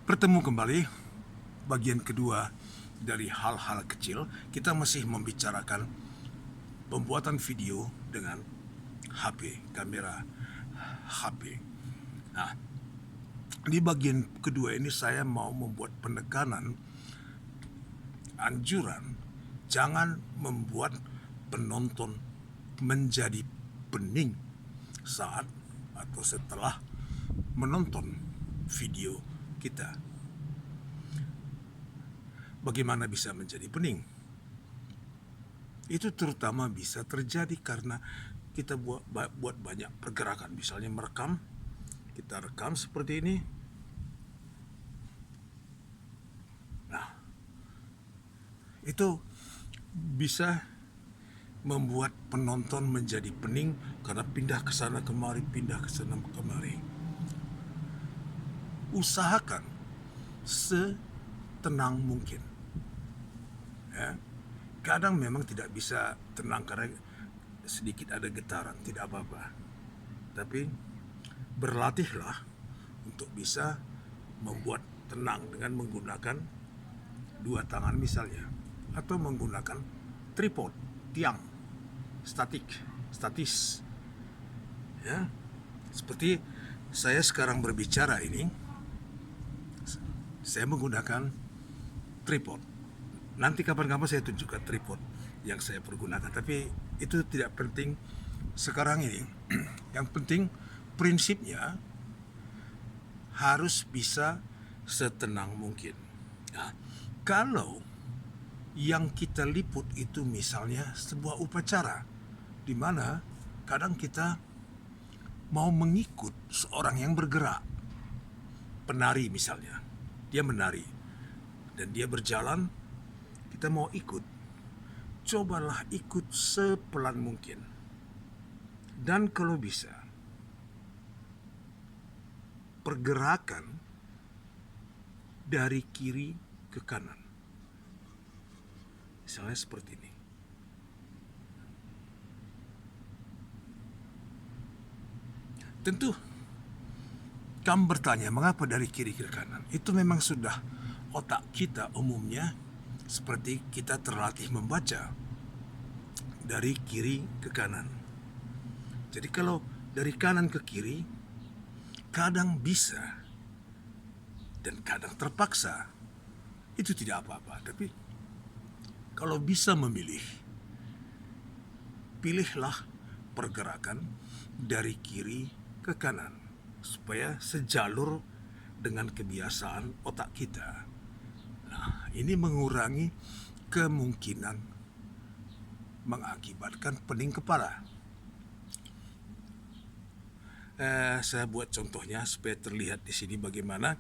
Bertemu kembali bagian kedua dari hal-hal kecil. Kita masih membicarakan pembuatan video dengan HP, kamera HP. Nah, di bagian kedua ini saya mau membuat penekanan, anjuran, jangan membuat penonton menjadi pening saat atau setelah menonton video kita. Bagaimana bisa menjadi pening? Itu terutama bisa terjadi karena kita buat banyak pergerakan. Misalnya merekam, kita rekam seperti ini. Nah, itu bisa membuat penonton menjadi pening karena pindah ke sana kemari, pindah ke sana kemari. Usahakan setenang mungkin. Ya. Kadang memang tidak bisa tenang karena sedikit ada getaran, tidak apa-apa. Tapi berlatihlah untuk bisa membuat tenang dengan menggunakan dua tangan misalnya, atau menggunakan tripod, tiang, statis. Ya, seperti saya sekarang berbicara ini, saya menggunakan tripod. Nanti kapan-kapan saya tunjukkan tripod yang saya pergunakan, tapi itu tidak penting sekarang ini. Yang penting prinsipnya harus bisa setenang mungkin. Nah, kalau yang kita liput itu misalnya sebuah upacara, di mana kadang kita mau mengikut seorang yang bergerak, penari misalnya, dia menari dan dia berjalan, kita mau ikut. Cobalah ikut sepelan mungkin, dan kalau bisa pergerakan dari kiri ke kanan, misalnya seperti ini. Tentu kamu bertanya, mengapa dari kiri ke kanan? Itu memang sudah otak kita umumnya seperti kita terlatih membaca dari kiri ke kanan. Jadi kalau dari kanan ke kiri, kadang bisa dan kadang terpaksa, itu tidak apa-apa. Tapi kalau bisa memilih, pilihlah pergerakan dari kiri ke kanan supaya sejalur dengan kebiasaan otak kita. Nah, ini mengurangi kemungkinan mengakibatkan pening kepala. Saya buat contohnya supaya terlihat di sini bagaimana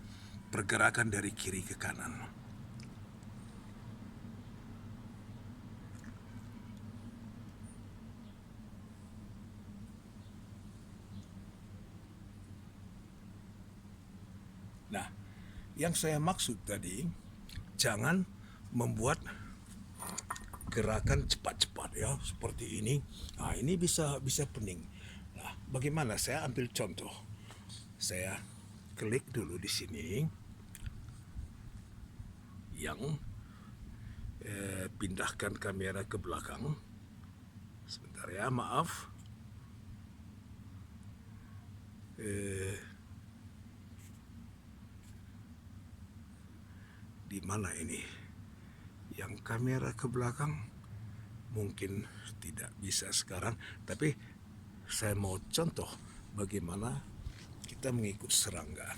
pergerakan dari kiri ke kanan. Nah, yang saya maksud tadi, jangan membuat gerakan cepat-cepat ya, seperti ini. Nah, ini bisa pening. Nah, bagaimana? Saya ambil contoh. Saya klik dulu di sini. Yang pindahkan kamera ke belakang. Sebentar ya, maaf. Di mana ini? Yang kamera ke belakang mungkin tidak bisa sekarang, tapi saya mau contoh bagaimana kita mengikut serangga.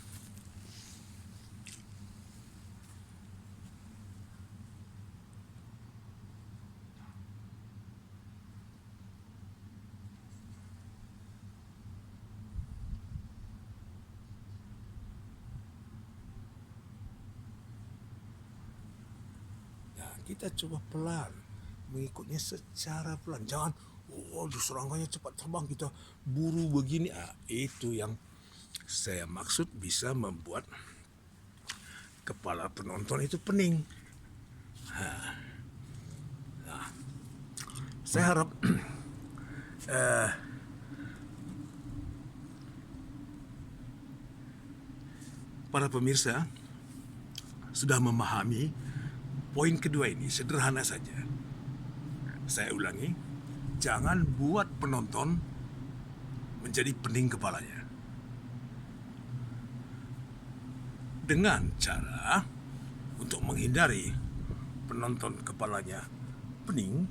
Kita coba pelan, mengikutnya secara pelan. Jangan, serangannya cepat terbang, kita buru begini. Itu yang saya maksud bisa membuat kepala penonton itu pening. Nah, saya harap para pemirsa sudah memahami poin kedua ini, sederhana saja. Saya ulangi, jangan buat penonton menjadi pening kepalanya. Dengan cara untuk menghindari penonton kepalanya pening,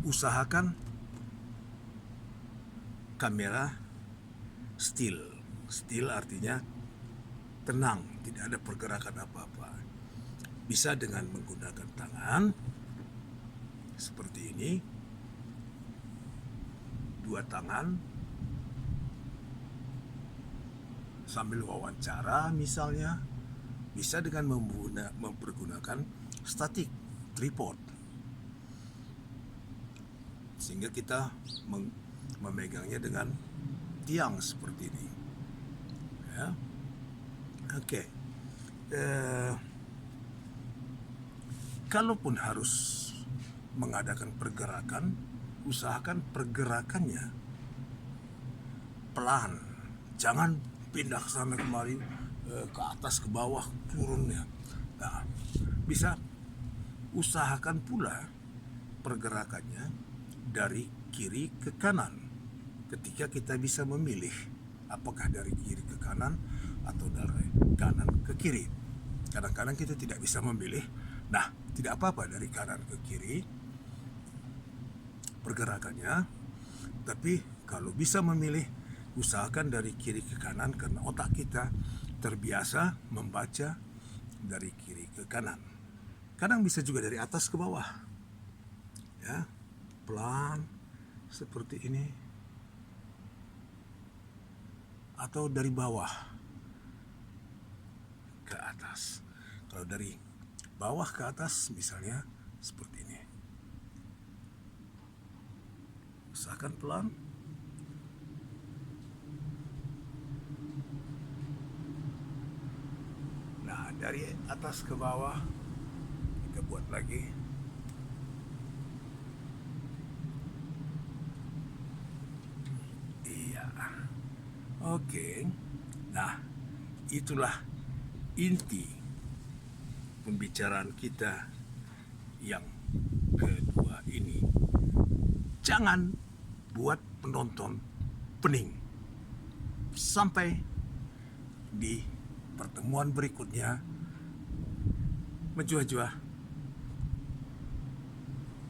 usahakan kamera still. Still artinya tenang, tidak ada pergerakan apa-apa. Bisa dengan menggunakan tangan seperti ini, dua tangan sambil wawancara misalnya. Bisa dengan mempergunakan statik, tripod, sehingga kita memegangnya dengan tiang seperti ini. Ya, oke. Kalaupun harus mengadakan pergerakan, usahakan pergerakannya pelan, jangan pindah ke sana kemari, ke atas ke bawah, turun ya. Nah, bisa usahakan pula pergerakannya dari kiri ke kanan. Ketika kita bisa memilih apakah dari kiri ke kanan atau dari kanan ke kiri. Kadang-kadang kita tidak bisa memilih. Nah, tidak apa-apa dari kanan ke kiri pergerakannya, tapi kalau bisa memilih, usahakan dari kiri ke kanan karena otak kita terbiasa membaca dari kiri ke kanan. Kadang bisa juga dari atas ke bawah, ya, pelan seperti ini, atau dari bawah ke atas. Kalau dari bawah ke atas misalnya seperti ini, usahakan pelan. Nah, dari atas ke bawah kita buat lagi. Iya. Oke. Nah, itulah inti pembicaraan kita yang kedua ini. Jangan buat penonton pening. Sampai di pertemuan berikutnya. Menjua-jua.